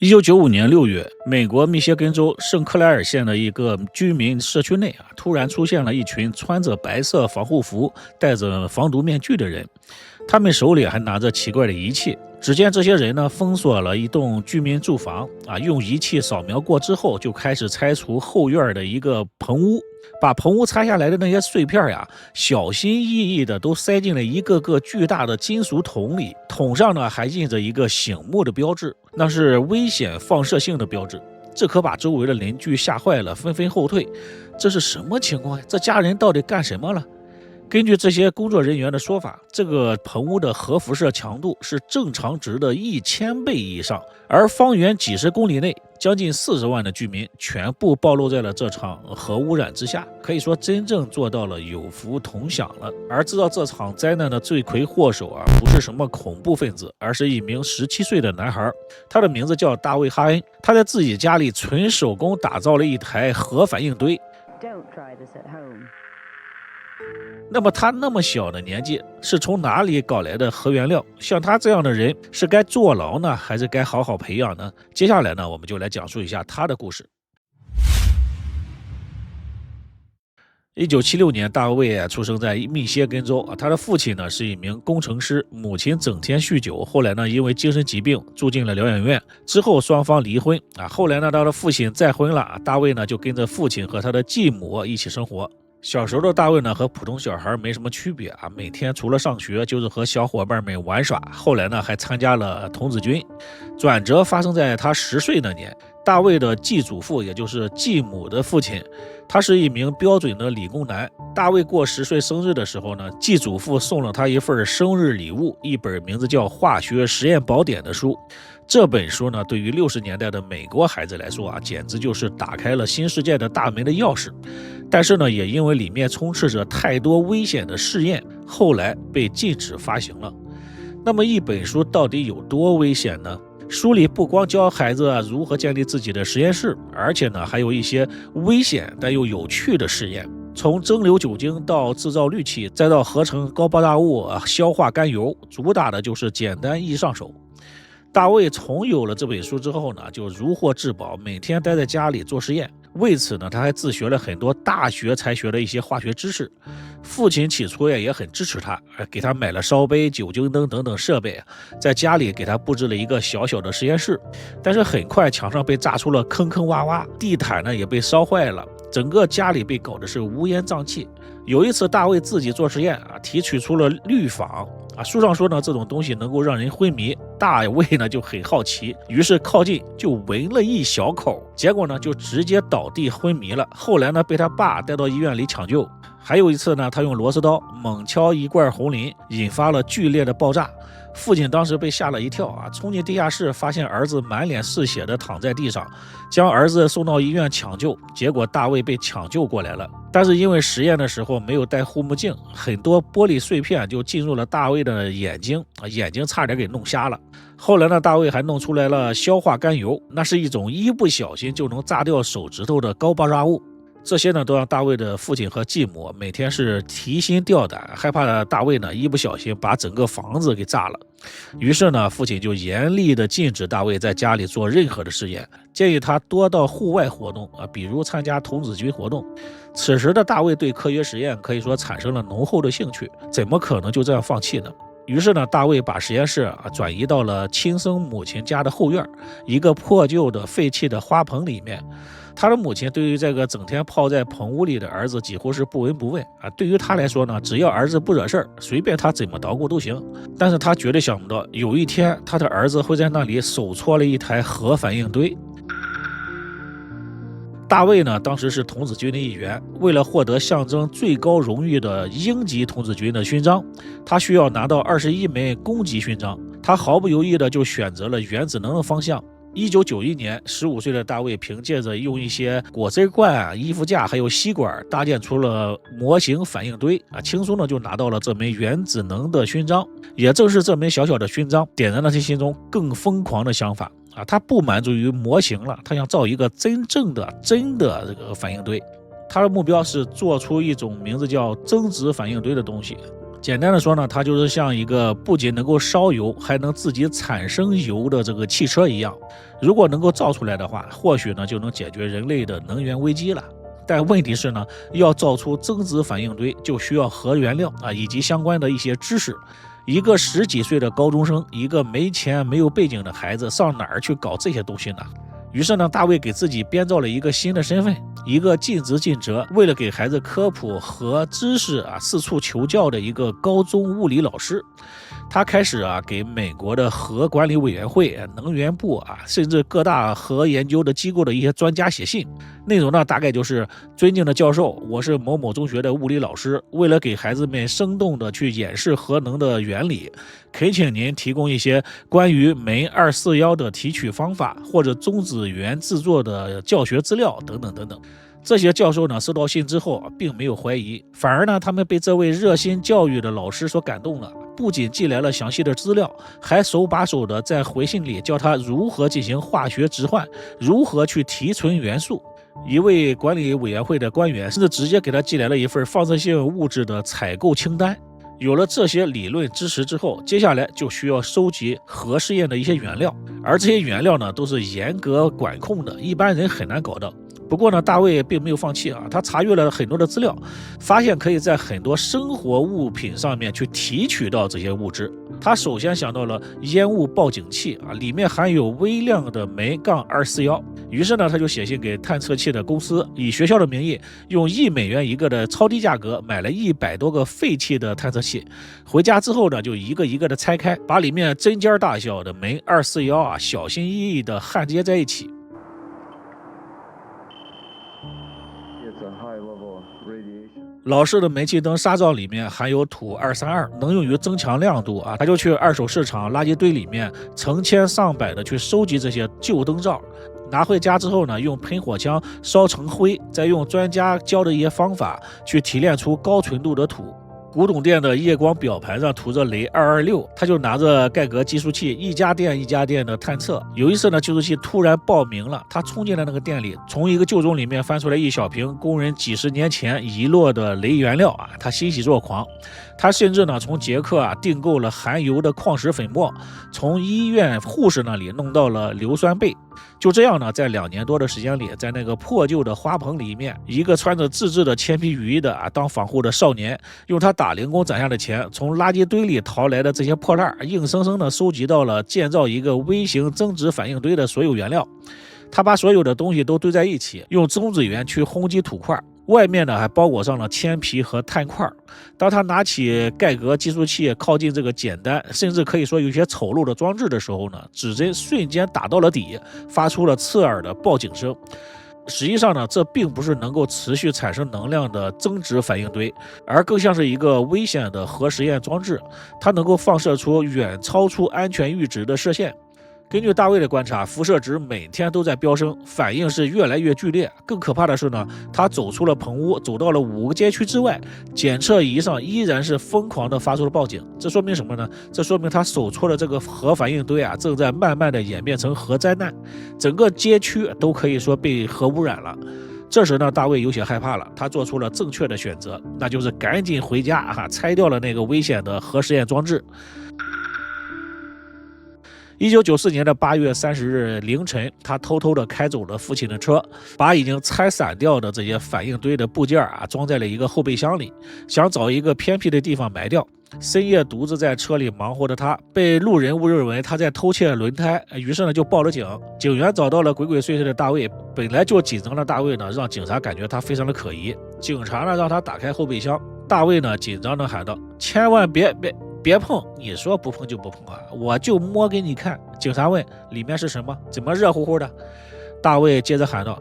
1995年6月，美国密歇根州圣克莱尔县的一个居民社区内突然出现了一群穿着白色防护服、戴着防毒面具的人，他们手里还拿着奇怪的仪器。只见这些人呢，封锁了一栋居民住房用仪器扫描过之后，就开始拆除后院的一个棚屋，把棚屋拆下来的那些碎片小心翼翼的都塞进了一个个巨大的金属桶里，桶上呢还印着一个醒目的标志，那是危险放射性的标志。这可把周围的邻居吓坏了，纷纷后退。这是什么情况呀？这家人到底干什么了？根据这些工作人员的说法，这个棚屋的核辐射强度是正常值的1000倍以上，而方圆几十公里内将近40万的居民全部暴露在了这场核污染之下，可以说真正做到了有福同享了。而制造这场灾难的罪魁祸首不是什么恐怖分子，而是一名17岁的男孩，他的名字叫大卫·哈恩。他在自己家里纯手工打造了一台核反应堆。Don't try this at home. 那么他那么小的年纪是从哪里搞来的核原料？像他这样的人是该坐牢呢，还是该好好培养呢？接下来呢，我们就来讲述一下他的故事。1976年，大卫出生在密歇根州他的父亲呢是一名工程师，母亲整天酗酒，后来呢因为精神疾病住进了疗养院，之后双方离婚后来呢他的父亲再婚了，大卫呢就跟着父亲和他的继母一起生活。小时候的大卫呢和普通小孩没什么区别每天除了上学就是和小伙伴们玩耍，后来呢还参加了童子军。转折发生在他10岁那年，大卫的继祖父也就是继母的父亲，他是一名标准的理工男。大卫过10岁生日的时候呢，继祖父送了他一份生日礼物，一本名字叫《化学实验宝典》的书。这本书呢，对于60年代的美国孩子来说简直就是打开了新世界的大门的钥匙。但是呢，也因为里面充斥着太多危险的试验，后来被禁止发行了。那么一本书到底有多危险呢？书里不光教孩子如何建立自己的实验室，而且呢还有一些危险但又有趣的试验，从蒸馏酒精到制造氯气，再到合成高爆炸物消化甘油，主打的就是简单易上手。大卫从有了这本书之后呢，就如获至宝，每天待在家里做实验。为此呢，他还自学了很多大学才学的一些化学知识。父亲起初也很支持他，给他买了烧杯、酒精灯等等设备，在家里给他布置了一个小小的实验室。但是很快墙上被炸出了坑坑洼洼，地毯呢也被烧坏了，整个家里被搞得是乌烟瘴气。有一次大卫自己做实验提取出了氯仿书上说呢这种东西能够让人昏迷。大卫呢就很好奇，于是靠近就闻了一小口，结果呢就直接倒地昏迷了。后来呢被他爸带到医院里抢救。还有一次呢，他用螺丝刀猛敲一罐红磷，引发了剧烈的爆炸。父亲当时被吓了一跳冲进地下室，发现儿子满脸是血的躺在地上，将儿子送到医院抢救。结果大卫被抢救过来了，但是因为实验的时候没有戴护目镜，很多玻璃碎片就进入了大卫的眼睛，眼睛差点给弄瞎了。后来呢，大卫还弄出来了硝化甘油，那是一种一不小心就能炸掉手指头的高爆炸物。这些呢都让大卫的父亲和继母每天是提心吊胆，害怕大卫呢一不小心把整个房子给炸了。于是呢，父亲就严厉的禁止大卫在家里做任何的实验，建议他多到户外活动比如参加童子军活动。此时的大卫对科学实验可以说产生了浓厚的兴趣，怎么可能就这样放弃呢？于是呢，大卫把实验室转移到了亲生母亲家的后院，一个破旧的废弃的花棚里面。他的母亲对于这个整天泡在棚屋里的儿子几乎是不闻不问对于他来说呢，只要儿子不惹事儿，随便他怎么捣鼓都行。但是他绝对想不到，有一天他的儿子会在那里手搓了一台核反应堆。大卫呢，当时是童子军的一员，为了获得象征最高荣誉的英级童子军的勋章，他需要拿到21枚公级勋章。他毫不犹豫的就选择了原子能的方向。1991年，15岁的大卫凭借着用一些果汁罐、衣服架还有吸管搭建出了模型反应堆轻松的就拿到了这枚原子能的勋章。也正是这枚小小的勋章，点燃了他心中更疯狂的想法他不满足于模型了，他想造一个真的这个反应堆。他的目标是做出一种名字叫增值反应堆的东西简单的说呢，它就是像一个不仅能够烧油，还能自己产生油的这个汽车一样。如果能够造出来的话，或许呢就能解决人类的能源危机了。但问题是呢，要造出增值反应堆，就需要核原料以及相关的一些知识。一个10几岁的高中生，一个没钱没有背景的孩子，上哪儿去搞这些东西呢？于是呢，大卫给自己编造了一个新的身份，一个尽职尽责，为了给孩子科普和知识四处求教的一个高中物理老师。他开始给美国的核管理委员会、能源部甚至各大核研究的机构的一些专家写信，内容呢大概就是：尊敬的教授，我是某某中学的物理老师，为了给孩子们生动的去演示核能的原理，恳请您提供一些关于镁241的提取方法或者中子源制作的教学资料等等等等。这些教授呢收到信之后并没有怀疑，反而呢他们被这位热心教育的老师所感动了，不仅寄来了详细的资料，还手把手的在回信里教他如何进行化学置换，如何去提纯元素。一位管理委员会的官员甚至直接给他寄来了一份放射性物质的采购清单。有了这些理论支持之后，接下来就需要收集核试验的一些原料，而这些原料呢都是严格管控的，一般人很难搞到。不过呢，大卫并没有放弃他查阅了很多的资料，发现可以在很多生活物品上面去提取到这些物质。他首先想到了烟雾报警器里面含有微量的镁241，于是呢他就写信给探测器的公司，以学校的名义用$1一个的超低价格买了100多个废弃的探测器。回家之后呢，就一个一个的拆开，把里面针尖大小的镁241小心翼翼的焊接在一起。老式的煤气灯纱罩里面含有土232，能用于增强亮度他就去二手市场垃圾堆里面成千上百的去收集这些旧灯罩，拿回家之后呢，用喷火枪烧成灰，再用专家教的一些方法去提炼出高纯度的土。古董店的夜光表盘上涂着镭226，他就拿着盖革计数器一家店一家店的探测。有一次呢，计数器突然报名了，他冲进了那个店里，从一个旧钟里面翻出来一小瓶工人几十年前遗落的镭原料他欣喜若狂。他甚至呢从捷克订购了含油的矿石粉末，从医院护士那里弄到了硫酸钡。就这样呢，在2年多的时间里，在那个破旧的花棚里面，一个穿着自制的铅皮雨衣的当防护的少年，用他打零工攒下的钱，从垃圾堆里淘来的这些破烂，硬生生的收集到了建造一个微型增值反应堆的所有原料。他把所有的东西都堆在一起，用中子源去轰击土块，外面呢还包裹上了铅皮和碳块。当他拿起盖革计数器靠近这个简单甚至可以说有些丑陋的装置的时候呢，指针瞬间打到了底，发出了刺耳的报警声。实际上呢，这并不是能够持续产生能量的增值反应堆，而更像是一个危险的核实验装置，它能够放射出远超出安全阈值的射线。根据大卫的观察，辐射值每天都在飙升，反应是越来越剧烈。更可怕的是呢，他走出了棚屋，走到了5个街区之外，检测仪上依然是疯狂地发出了报警。这说明什么呢？这说明他手搓的这个核反应堆正在慢慢地演变成核灾难，整个街区都可以说被核污染了。这时呢，大卫有些害怕了，他做出了正确的选择，那就是赶紧回家拆掉了那个危险的核实验装置。1994年的8月30日凌晨，他偷偷的开走了父亲的车，把已经拆散掉的这些反应堆的部件装在了一个后备箱里，想找一个偏僻的地方埋掉。深夜独自在车里忙活的他，被路人误认为他在偷窃轮胎，于是呢就报了警。警员找到了鬼鬼祟祟的大卫，本来就紧张的大卫呢，让警察感觉他非常的可疑。警察呢让他打开后备箱，大卫呢紧张的喊道：“千万别碰！你说不碰就不碰我就摸给你看。”警察问：“里面是什么？怎么热乎乎的？”大卫接着喊道：“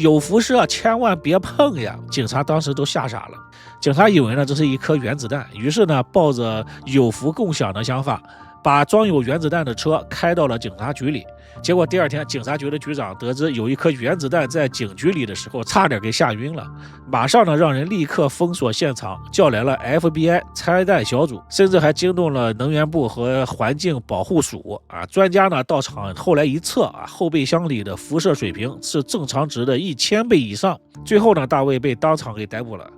有辐射，千万别碰呀！”警察当时都吓傻了。警察以为呢这是一颗原子弹，于是呢抱着有福共享的想法，把装有原子弹的车开到了警察局里。结果第二天，警察局的局长得知有一颗原子弹在警局里的时候，差点给吓晕了。马上呢，让人立刻封锁现场，叫来了 FBI 拆弹小组，甚至还惊动了能源部和环境保护署专家呢到场，后来一测后备箱里的辐射水平是正常值的1000倍以上。最后呢，大卫被当场给逮捕了。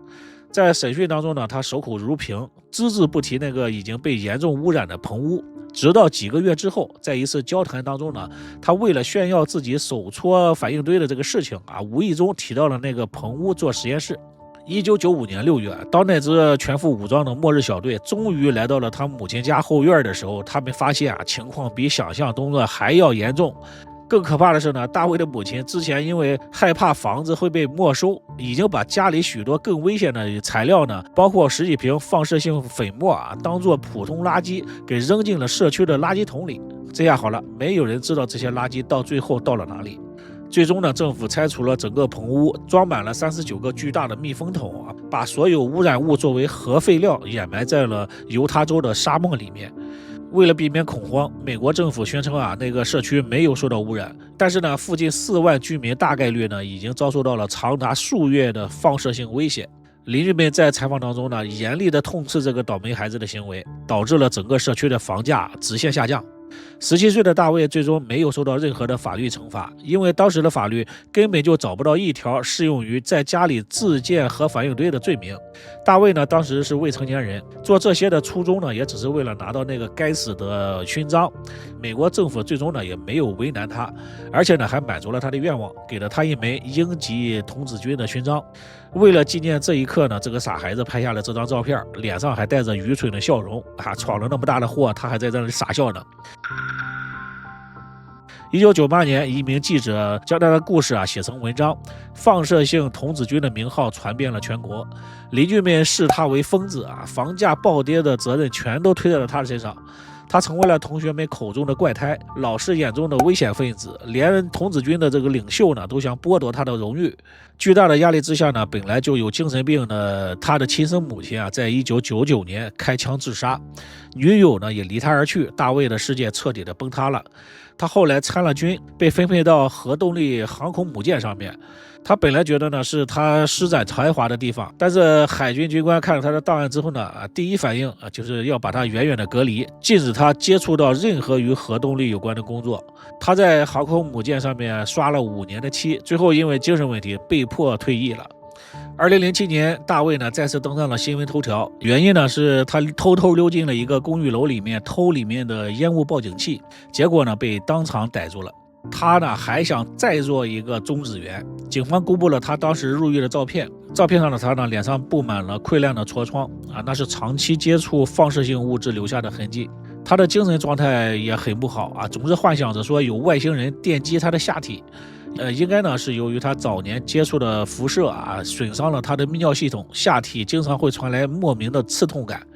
在审讯当中呢，他守口如瓶，只字不提那个已经被严重污染的棚屋。直到几个月之后，在一次交谈当中呢，他为了炫耀自己手搓反应堆的这个事情无意中提到了那个棚屋做实验室。1995年6月，当那支全副武装的末日小队终于来到了他母亲家后院的时候，他们发现情况比想象中的还要严重。更可怕的是呢，大卫的母亲之前因为害怕房子会被没收，已经把家里许多更危险的材料呢，包括10几瓶放射性粉末当做普通垃圾给扔进了社区的垃圾桶里。这下好了，没有人知道这些垃圾到最后到了哪里。最终呢，政府拆除了整个棚屋，装满了39个巨大的密封桶把所有污染物作为核废料掩埋在了犹他州的沙漠里面。为了避免恐慌，美国政府宣称那个社区没有受到污染，但是呢，附近4万居民大概率呢已经遭受到了长达数月的放射性威胁。邻居们在采访当中呢，严厉地痛斥这个倒霉孩子的行为，导致了整个社区的房价直线下降。17岁的大卫最终没有受到任何的法律惩罚，因为当时的法律根本就找不到一条适用于在家里自建核反应堆的罪名。大卫呢，当时是未成年人，做这些的初衷呢，也只是为了拿到那个该死的勋章。美国政府最终呢，也没有为难他，而且呢，还满足了他的愿望，给了他一枚英级童子军的勋章。为了纪念这一刻呢，这个傻孩子拍下了这张照片，脸上还带着愚蠢的笑容闯了那么大的祸，他还在这里傻笑呢。1998年，一名记者将他的故事写成文章，放射性童子军的名号传遍了全国。邻居们视他为疯子房价暴跌的责任全都推在了他的身上。他成为了同学们口中的怪胎，老师眼中的危险分子，连童子军的这个领袖呢都想剥夺他的荣誉。巨大的压力之下呢，本来就有精神病的他的亲生母亲在1999年开枪自杀，女友呢也离他而去，大卫的世界彻底的崩塌了。他后来参了军，被分配到核动力航空母舰上面。他本来觉得呢是他施展才华的地方，但是海军军官看了他的档案之后呢，第一反应就是要把他远远的隔离，禁止他接触到任何与核动力有关的工作。他在航空母舰上面刷了5年的漆，最后因为精神问题被迫退役了。2007年，大卫呢再次登上了新闻头条，原因呢是他偷偷溜进了一个公寓楼里面偷里面的烟雾报警器，结果呢被当场逮住了。他呢还想再做一个中指员，警方公布了他当时入狱的照片，照片上的他呢脸上布满了溃烂的痤疮那是长期接触放射性物质留下的痕迹。他的精神状态也很不好总是幻想着说有外星人电击他的下体。应该呢是由于他早年接触的辐射损伤了他的泌尿系统，下体经常会传来莫名的刺痛感。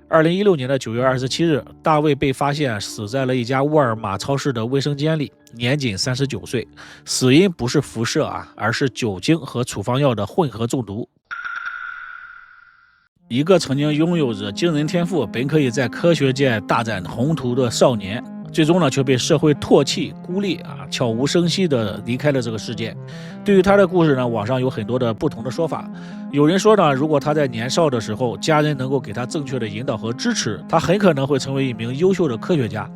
2016年9月27日，大卫被发现死在了一家沃尔玛超市的卫生间里，年仅39岁，死因不是辐射而是酒精和处方药的混合中毒。一个曾经拥有着惊人天赋，本可以在科学界大展宏图的少年，最终呢却被社会唾弃孤立悄无声息地离开了这个世界。对于他的故事呢，网上有很多的不同的说法。有人说呢，如果他在年少的时候家人能够给他正确的引导和支持，他很可能会成为一名优秀的科学家。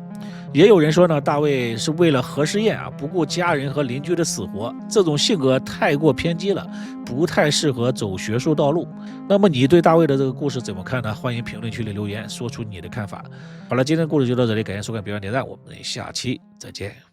也有人说呢，大卫是为了核试验不顾家人和邻居的死活，这种性格太过偏激了，不太适合走学术道路。那么你对大卫的这个故事怎么看呢？欢迎评论区里留言，说出你的看法。好了，今天的故事就到这里，感谢收看，别忘点赞，我们下期再见。